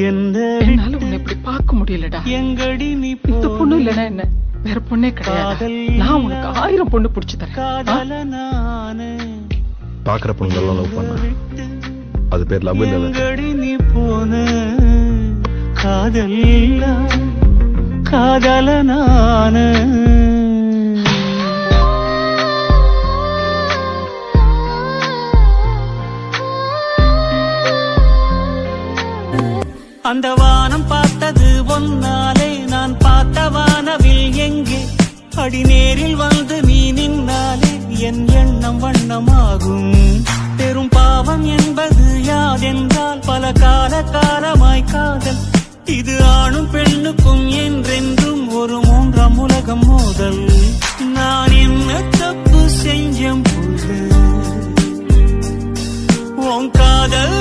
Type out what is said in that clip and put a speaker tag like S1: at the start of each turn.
S1: என்னால உன்னை இப்படி பார்க்க முடியலடா. இந்த பொண்ணு இல்லனா என்ன, வேற பொண்ணே கிடையாது. நான் உனக்கு 1000 பொண்ணு பிடிச்சு தரேன்.
S2: பாக்குற பொண்ணுங்களெல்லாம் லவ் பண்ண, அது பேர் லவ் இல்ல.
S3: நீ போன காதல நானு. அந்த வானம் பார்த்தது ஒன்னாலே, நான் பார்த்த வானவில் எங்கே? அடி நேரில் வந்து நீ நின்னாலே என் எண்ணம் வண்ணமாகும். பெரும் பாவம் என்பது யாதென்றால் பல காலமாய் காதல். இது ஆணும் பெண்ணுக்கும் என்றென்றும் ஒரு 3ஆம் உலகம் மோதல். நான் என்ன தப்பு செஞ்சேன் புள்ள, உன் காதல்